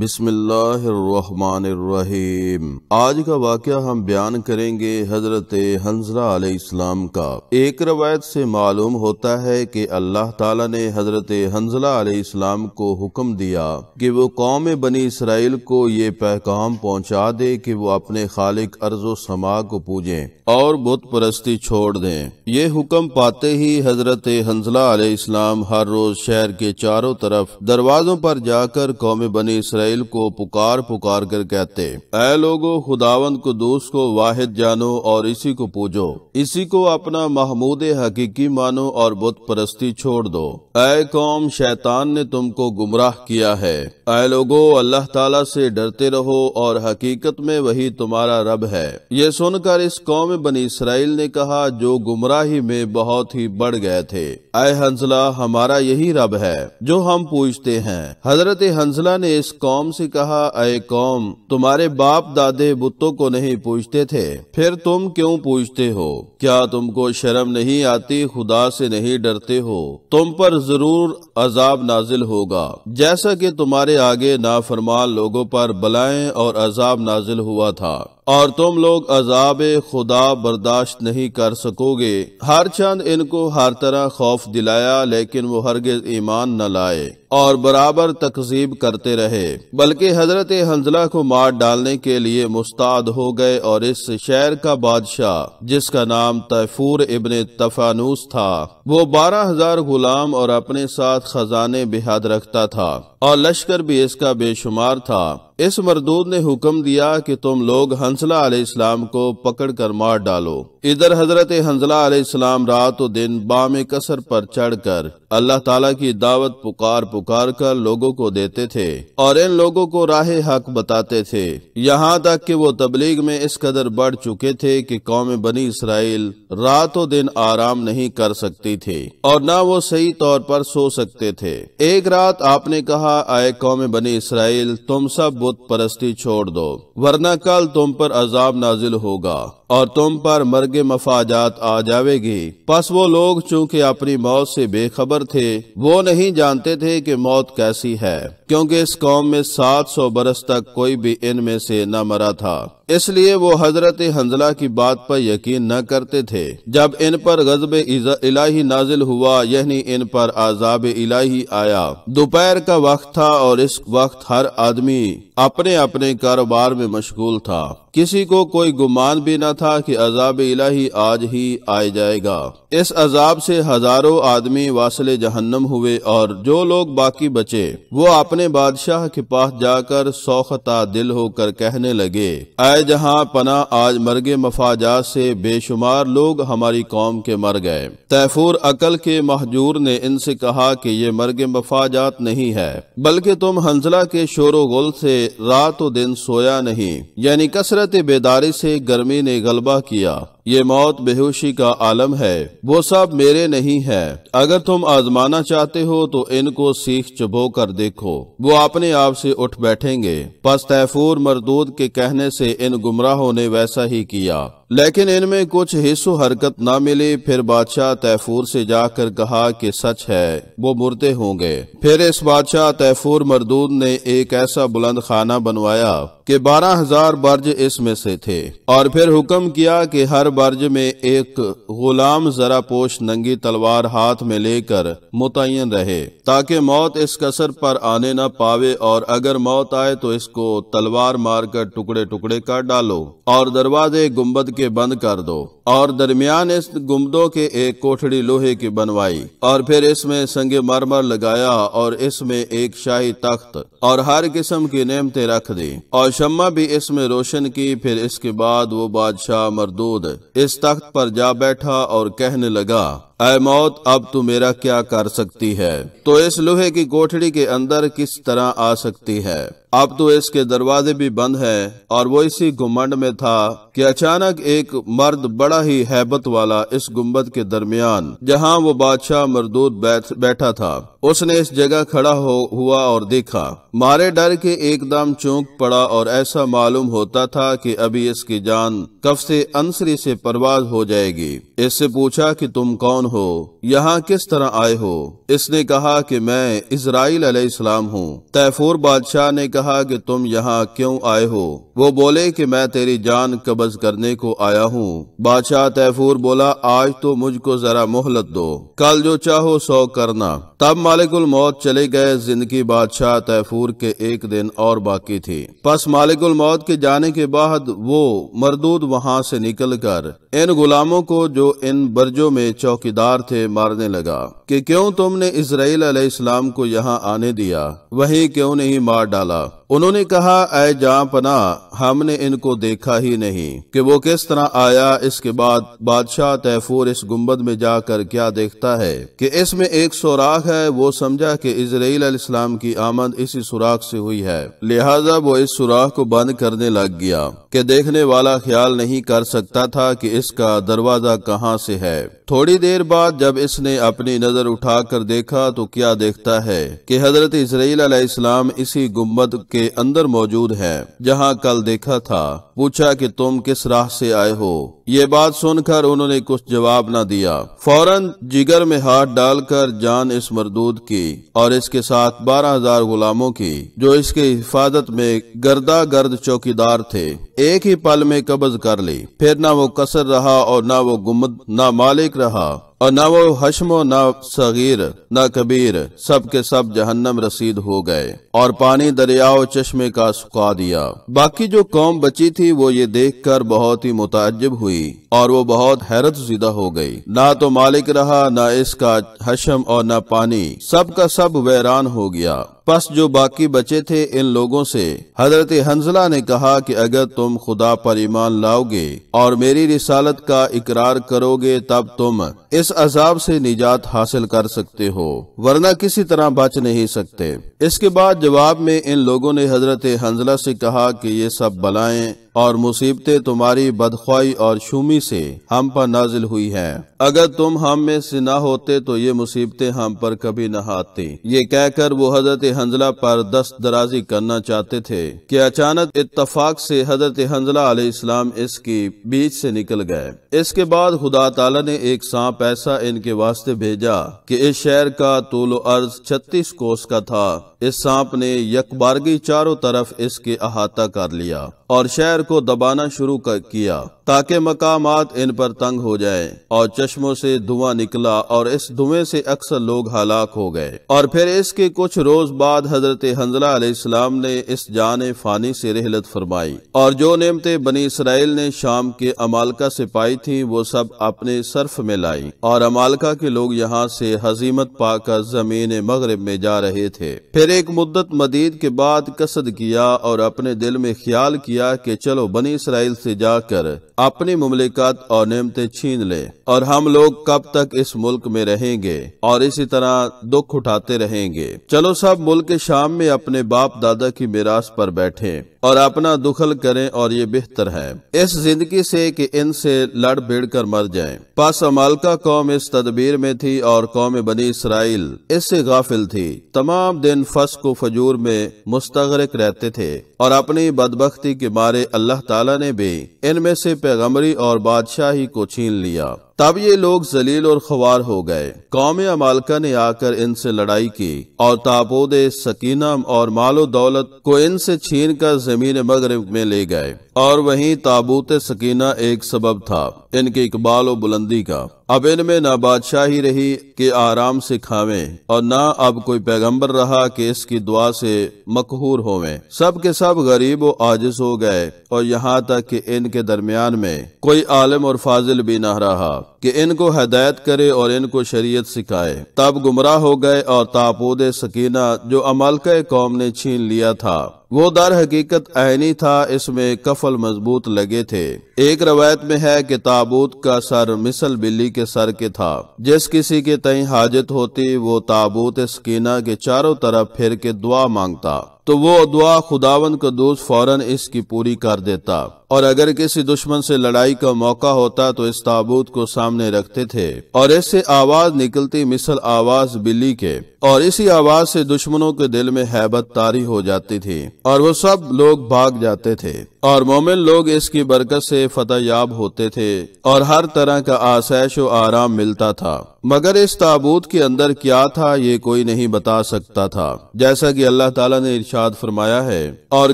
بسم اللہ الرحمن الرحیم۔ آج کا واقعہ ہم بیان کریں گے حضرت حنظلہ علیہ السلام کا۔ ایک روایت سے معلوم ہوتا ہے کہ اللہ تعالیٰ نے حضرت حنظلہ علیہ السلام کو حکم دیا کہ وہ قوم بنی اسرائیل کو یہ پیغام پہنچا دے کہ وہ اپنے خالق ارض و سما کو پوجیں اور بت پرستی چھوڑ دیں۔ یہ حکم پاتے ہی حضرت حنظلہ علیہ السلام ہر روز شہر کے چاروں طرف دروازوں پر جا کر قوم بنی اسرائیل کو پکار کر کہتے، اے لوگو، خداوند قدوس کو واحد جانو اور اسی کو پوجو، اسی کو اپنا محمود حقیقی مانو اور بت پرستی چھوڑ دو۔ اے قوم، شیطان نے تم کو گمراہ کیا ہے۔ اے لوگو، اللہ تعالیٰ سے ڈرتے رہو اور حقیقت میں وہی تمہارا رب ہے۔ یہ سن کر اس قوم بنی اسرائیل نے کہا جو گمراہی میں بہت ہی بڑھ گئے تھے، اے حنظلہ، ہمارا یہی رب ہے جو ہم پوجتے ہیں۔ حضرت حنظلہ نے اس قوم سے کہا، اے قوم، تمہارے باپ دادے بتوں کو نہیں پوجتے تھے، پھر تم کیوں پوجتے ہو؟ کیا تم کو شرم نہیں آتی؟ خدا سے نہیں ڈرتے ہو؟ تم پر ضرور عذاب نازل ہوگا، جیسا کہ تمہارے آگے نافرمان لوگوں پر بلائیں اور عذاب نازل ہوا تھا، اور تم لوگ عذاب خدا برداشت نہیں کر سکو گے۔ ہر چند ان کو ہر طرح خوف دلایا، لیکن وہ ہرگز ایمان نہ لائے اور برابر تکذیب کرتے رہے، بلکہ حضرت حنظلہ کو مار ڈالنے کے لیے مستعد ہو گئے، اور اس شہر کا بادشاہ، جس کا نام طیفور ابن طفانوس تھا، وہ 12,000 غلام اور اپنے ساتھ خزانے بے حد رکھتا تھا، اور لشکر بھی اس کا بے شمار تھا۔ اس مردود نے حکم دیا کہ تم لوگ حنظلہ علیہ السلام کو پکڑ کر مار ڈالو۔ ادھر حضرت حنظلہ علیہ السلام رات و دن بام کثر پر چڑھ کر اللہ تعالیٰ کی دعوت پکار کر لوگوں کو دیتے تھے، اور ان لوگوں کو راہ حق بتاتے تھے، یہاں تک کہ وہ تبلیغ میں اس قدر بڑھ چکے تھے کہ قوم بنی اسرائیل رات و دن آرام نہیں کر سکتی تھی، اور نہ وہ صحیح طور پر سو سکتے تھے۔ ایک رات آپ نے کہا، اے قوم بنی اسرائیل، تم سب بت پرستی چھوڑ دو، ورنہ کل تم پر عذاب نازل ہوگا اور تم پر مرگ مفاجات آ جاوے گی۔ پس وہ لوگ چونکہ اپنی موت سے بے خبر تھے، وہ نہیں جانتے تھے کہ موت کیسی ہے، کیونکہ اس قوم میں 700 برس تک کوئی بھی ان میں سے نہ مرا تھا، اس لیے وہ حضرت حنظلہ کی بات پر یقین نہ کرتے تھے۔ جب ان پر غضب الہی نازل ہوا، یعنی ان پر عذاب الہی آیا، دوپہر کا وقت تھا، اور اس وقت ہر آدمی اپنے اپنے کاروبار میں مشغول تھا۔ کسی کو کوئی گمان بھی نہ تھا کہ عذاب الہی آج ہی آ جائے گا۔ اس عذاب سے ہزاروں آدمی واصل جہنم ہوئے، اور جو لوگ باقی بچے وہ اپنے بادشاہ کے پاس جا کر سوختہ دل ہو کر کہنے لگے، اے جہاں پناہ، آج مرگ مفاجات سے بے شمار لوگ ہماری قوم کے مر گئے۔ طیفور عقل کے مہجور نے ان سے کہا کہ یہ مرگ مفاجات نہیں ہے، بلکہ تم حنظلہ کے شور و غل سے رات و دن سویا نہیں، یعنی کثرت بیداری سے گرمی نے غلبہ کیا۔ یہ موت بے ہوشی کا عالم ہے، وہ سب میرے نہیں ہے۔ اگر تم آزمانا چاہتے ہو تو ان کو سیخ چبو کر دیکھو، وہ اپنے آپ سے اٹھ بیٹھیں گے۔ پس طیفور مردود کے کہنے سے ان گمراہوں نے ویسا ہی کیا، لیکن ان میں کچھ حص و حرکت نہ ملی۔ پھر بادشاہ طیفور سے جا کر کہا کہ سچ ہے، وہ مردے ہوں گے۔ پھر اس بادشاہ طیفور مردود نے ایک ایسا بلند خانہ بنوایا کہ 12,000 برج اس میں سے تھے، اور پھر حکم کیا کہ ہر برج میں ایک غلام ذرا پوش ننگی تلوار ہاتھ میں لے کر متعین رہے، تاکہ موت اس قصر پر آنے نہ پاوے، اور اگر موت آئے تو اس کو تلوار مار کر ٹکڑے ٹکڑے کر ڈالو، اور دروازے گنبد کے بند کر دو، اور درمیان اس گنبدوں کے ایک کوٹھڑی لوہے کی بنوائی، اور پھر اس میں سنگ مرمر لگایا، اور اس میں ایک شاہی تخت اور ہر قسم کی نعمتیں رکھ دی، اور شمع بھی اس میں روشن کی۔ پھر اس کے بعد وہ بادشاہ مردود اس تخت پر جا بیٹھا اور کہنے لگا، اے موت، اب تو میرا کیا کر سکتی ہے؟ تو اس لوہے کی کوٹھڑی کے اندر کس طرح آ سکتی ہے؟ اب تو اس کے دروازے بھی بند ہیں۔ اور وہ اسی گھمنڈ میں تھا کہ اچانک ایک مرد بڑا ہی ہیبت والا اس گنبد کے درمیان، جہاں وہ بادشاہ مردود بیٹھا تھا، اس نے اس جگہ کھڑا ہوا اور دیکھا، مارے ڈر کے ایک دم چونک پڑا، اور ایسا معلوم ہوتا تھا کہ ابھی اس کی جان کف سے انصری سے پرواز ہو جائے گی۔ اس سے پوچھا کہ تم کون ہو؟ یہاں کس طرح آئے ہو؟ اس نے کہا کہ میں اسرائیل علیہ السلام ہوں۔ تیفور بادشاہ نے کہا کہ تم یہاں کیوں آئے ہو؟ وہ بولے کہ میں تیری جان قبض کرنے کو آیا ہوں۔ بادشاہ تیفور بولا آج تو مجھ کو ذرا مہلت دو، کل جو چاہو سو کرنا۔ تب مالک الموت چلے گئے۔ زندگی بادشاہ تیفور کے ایک دن اور باقی تھی۔ پس مالک الموت کے جانے کے بعد وہ مردود وہاں سے نکل کر ان غلاموں کو جو ان برجوں میں چوکیدار تھے مارنے لگا کہ کیوں تم نے اسرائیل علیہ السلام کو یہاں آنے دیا، وہیں کیوں نہیں مار ڈالا؟ انہوں نے کہا اے جاں پناہ، ہم نے ان کو دیکھا ہی نہیں کہ وہ کس طرح آیا۔ اس کے بعد بادشاہ تیفور اس گنبد میں جا کر کیا دیکھتا ہے کہ اس میں ایک سوراخ ہے۔ وہ سمجھا کہ اسرائیل علیہ السلام کی آمد اسی سوراخ سے ہوئی ہے، لہذا وہ اس سوراخ کو بند کرنے لگ گیا کہ دیکھنے والا خیال نہیں کر سکتا تھا کہ اس کا دروازہ کہاں سے ہے۔ تھوڑی دیر بعد جب اس نے اپنی نظر اٹھا کر دیکھا تو کیا دیکھتا ہے کہ حضرت اسرائیل علیہ السلام اسی گنبد کے اندر موجود ہے جہاں کل دیکھا تھا۔ پوچھا کہ تم کس راہ سے آئے ہو؟ یہ بات سن کر انہوں نے کچھ جواب نہ دیا۔ فوراً جگر میں ہاتھ ڈال کر جان اس مردود کی اور اس کے ساتھ 12,000 غلاموں کی جو اس کے حفاظت میں گردا گرد چوکیدار تھے ایک ہی پل میں قبض کر لی۔ پھر نہ وہ قصر رہا اور نہ وہ گنبد، نہ مالک رہا اور نہ وہ حشم و نہ صغیر نہ کبیر، سب کے سب جہنم رسید ہو گئے اور پانی دریا و چشمے کا سکا دیا۔ باقی جو قوم بچی تھی وہ یہ دیکھ کر بہت ہی متعجب ہوئی اور وہ بہت حیرت زدہ ہو گئی۔ نہ تو مالک رہا، نہ اس کا حشم اور نہ پانی، سب کا سب ویران ہو گیا۔ پس جو باقی بچے تھے ان لوگوں سے حضرت حنظلہ نے کہا کہ اگر تم خدا پر ایمان لاؤ گے اور میری رسالت کا اقرار کرو گے تب تم اس عذاب سے نجات حاصل کر سکتے ہو، ورنہ کسی طرح بچ نہیں سکتے۔ اس کے بعد جواب میں ان لوگوں نے حضرت حنظلہ سے کہا کہ یہ سب بلائیں اور مصیبتیں تمہاری بدخواہی اور شومی سے ہم پر نازل ہوئی ہیں۔ اگر تم ہم میں سے نہ ہوتے تو یہ مصیبتیں ہم پر کبھی نہ آتی۔ یہ کہہ کر وہ حضرت حنظلہ پر دست درازی کرنا چاہتے تھے کہ اچانک اتفاق سے حضرت حنظلہ علیہ السلام اس کی بیچ سے نکل گئے۔ اس کے بعد خدا تعالی نے ایک سانپ ایسا ان کے واسطے بھیجا کہ اس شہر کا طول و عرض 36 کوس کا تھا۔ اس سانپ نے یکبارگی چاروں طرف اس کے احاطہ کر لیا اور شہر کو دبانا شروع کیا تاکہ مقامات ان پر تنگ ہو جائیں، اور چشموں سے دھواں نکلا اور اس دھویں سے اکثر لوگ ہلاک ہو گئے۔ اور پھر اس کے کچھ روز بعد حضرت حنظلہ علیہ السلام نے اس جان فانی سے رحلت فرمائی، اور جو نعمتیں بنی اسرائیل نے شام کے عمالقہ سے پائی تھیں وہ سب اپنے صرف میں لائی، اور عمالقہ کے لوگ یہاں سے ہزیمت پا کر زمین مغرب میں جا رہے تھے۔ پھر ایک مدت مدید کے بعد قصد کیا اور اپنے دل میں خیال کیا کہ چلو بنی اسرائیل سے جا کر اپنی مملکت اور نعمتیں چھین لے، اور ہم لوگ کب تک اس ملک میں رہیں گے اور اسی طرح دکھ اٹھاتے رہیں گے۔ چلو سب ملک شام میں اپنے باپ دادا کی میراث پر بیٹھیں اور اپنا دخل کریں، اور یہ بہتر ہے اس زندگی سے کہ ان سے لڑ بھیڑ کر مر جائیں۔ پس عمالقہ قوم اس تدبیر میں تھی اور قوم بنی اسرائیل اس سے غافل تھی۔ تمام دن فسق و فجور میں مستغرق رہتے تھے، اور اپنی بدبختی کے مارے اللہ تعالیٰ نے بھی ان میں سے پیغمبری اور بادشاہی کو چھین لیا۔ تب یہ لوگ ذلیل اور خوار ہو گئے۔ قوم عمالقہ نے آ کر ان سے لڑائی کی اور تابوت سکینہ اور مال و دولت کو ان سے چھین کر زمین مغرب میں لے گئے، اور وہیں تابوت سکینہ ایک سبب تھا ان کے اقبال و بلندی کا۔ اب ان میں نہ بادشاہی رہی کہ آرام سے کھاویں، اور نہ اب کوئی پیغمبر رہا کہ اس کی دعا سے مقہور ہوویں۔ سب کے سب غریب و عاجز ہو گئے، اور یہاں تک کہ ان کے درمیان میں کوئی عالم اور فاضل بھی نہ رہا کہ ان کو ہدایت کرے اور ان کو شریعت سکھائے۔ تب گمراہ ہو گئے، اور تابوت سکینہ جو عمالقہ قوم نے چھین لیا تھا وہ در حقیقت عینی تھا، اس میں کفل مضبوط لگے تھے۔ ایک روایت میں ہے کہ تابوت کا سر مثل بلی کے سر کے تھا۔ جس کسی کے تئیں حاجت ہوتی وہ تابوت سکینہ کے چاروں طرف پھر کے دعا مانگتا تو وہ دعا خداوند قدوس فوراً اس کی پوری کر دیتا، اور اگر کسی دشمن سے لڑائی کا موقع ہوتا تو اس تابوت کو سامنے رکھتے تھے، اور اس سے آواز نکلتی مثل آواز بلی کے، اور اسی آواز سے دشمنوں کے دل میں ہیبت طاری ہو جاتی تھی اور وہ سب لوگ بھاگ جاتے تھے، اور مومن لوگ اس کی برکت سے فتح یاب ہوتے تھے اور ہر طرح کا آسائش و آرام ملتا تھا۔ مگر اس تابوت کے اندر کیا تھا یہ کوئی نہیں بتا سکتا تھا، جیسا کہ اللہ تعالیٰ نے ارشاد فرمایا ہے، اور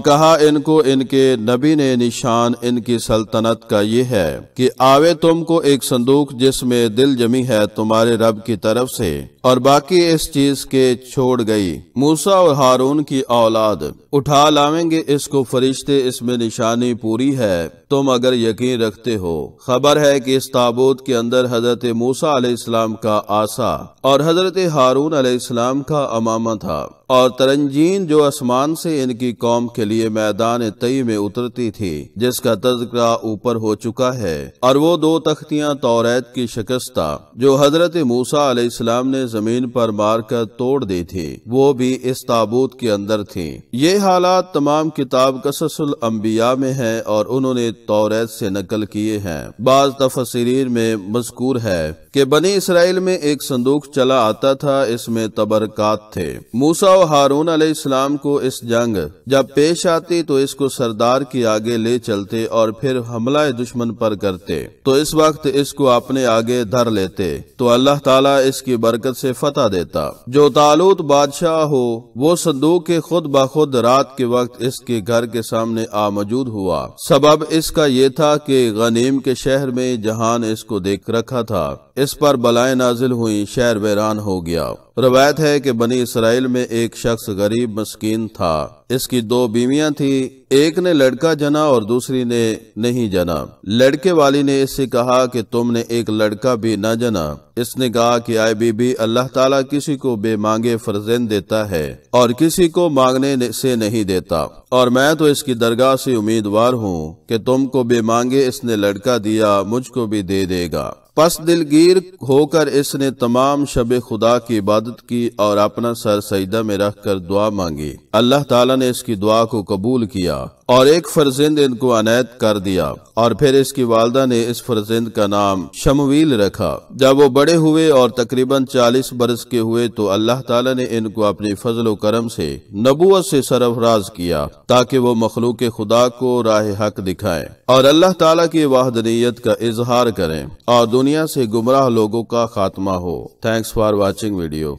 کہا ان کو ان کے نبی نے نشان ان کی سلطنت کا یہ ہے کہ آوے تم کو ایک صندوق جس میں دل جمی ہے تمہارے رب کی طرف سے، اور باقی اس چیز کے چھوڑ گئی موسیٰ اور ہارون کی اولاد، اٹھا لاویں گے اس کو فرشتے، اس میں نشانی پوری ہے تم اگر یقین رکھتے ہو۔ خبر ہے کہ اس تابوت کے اندر حضرت موسیٰ علیہ السلام کا عصا اور حضرت ہارون علیہ السلام کا امامہ تھا، اور ترنجین جو آسمان سے ان کی قوم کے لیے میدان طی میں اترتی تھی، جس کا تذکرہ اوپر ہو چکا ہے، اور وہ 2 تختیاں توریت کی شکستہ جو حضرت موسیٰ علیہ السلام نے زمین پر مار کر توڑ دی تھی، وہ بھی اس تابوت کے اندر تھیں۔ یہ حالات تمام کتاب قصص الانبیاء میں ہیں اور انہوں نے توریت سے نقل کیے ہیں۔ بعض تفسیرین میں مذکور ہے کہ بنی اسرائیل میں ایک صندوق چلا آتا تھا، اس میں تبرکات تھے۔ موسیٰ و ہارون علیہ السلام کو اس جنگ جب پیش آتی تو اس کو سردار کی آگے لے چلتے اور پھر حملہ دشمن پر کرتے، تو اس وقت اس کو اپنے آگے دھر لیتے تو اللہ تعالیٰ اس کی برکت سے فتح دیتا۔ جو طالوت بادشاہ ہو وہ صندوق کے خود بخود رات کے وقت اس کے گھر کے سامنے آ موجود ہوا۔ سبب اس کا یہ تھا کہ غنیم کے شہر میں جہان اس کو دیکھ رکھا تھا، اس پر بلائیں نازل ہوئیں، شہر ویران ہو گیا۔ روایت ہے کہ بنی اسرائیل میں ایک شخص غریب مسکین تھا، اس کی 2 بیویاں تھیں، ایک نے لڑکا جنا اور دوسری نے نہیں جنا۔ لڑکے والی نے اس سے کہا کہ تم نے ایک لڑکا بھی نہ جنا۔ اس نے کہا کہ آئے بی بی، اللہ تعالیٰ کسی کو بے مانگے فرزند دیتا ہے اور کسی کو مانگنے سے نہیں دیتا، اور میں تو اس کی درگاہ سے امیدوار ہوں کہ تم کو بے مانگے اس نے لڑکا دیا، مجھ کو بھی دے دے گا۔ پس دلگیر ہو کر اس نے تمام شب خدا کی عبادت کی اور اپنا سر سجدہ میں رکھ کر دعا مانگی۔ اللہ تعالیٰ نے اس کی دعا کو قبول کیا اور ایک فرزند ان کو عنایت کر دیا، اور پھر اس کی والدہ نے اس فرزند کا نام شمویل رکھا۔ جب وہ بڑے ہوئے اور تقریباً 40 برس کے ہوئے تو اللہ تعالیٰ نے ان کو اپنی فضل و کرم سے نبوت سے سرفراز کیا تاکہ وہ مخلوق خدا کو راہ حق دکھائیں اور اللہ تعالیٰ کی وحدانیت کا اظہار کریں اور دنیا سے گمراہ لوگوں کا خاتمہ ہو۔ Thanks for watching video.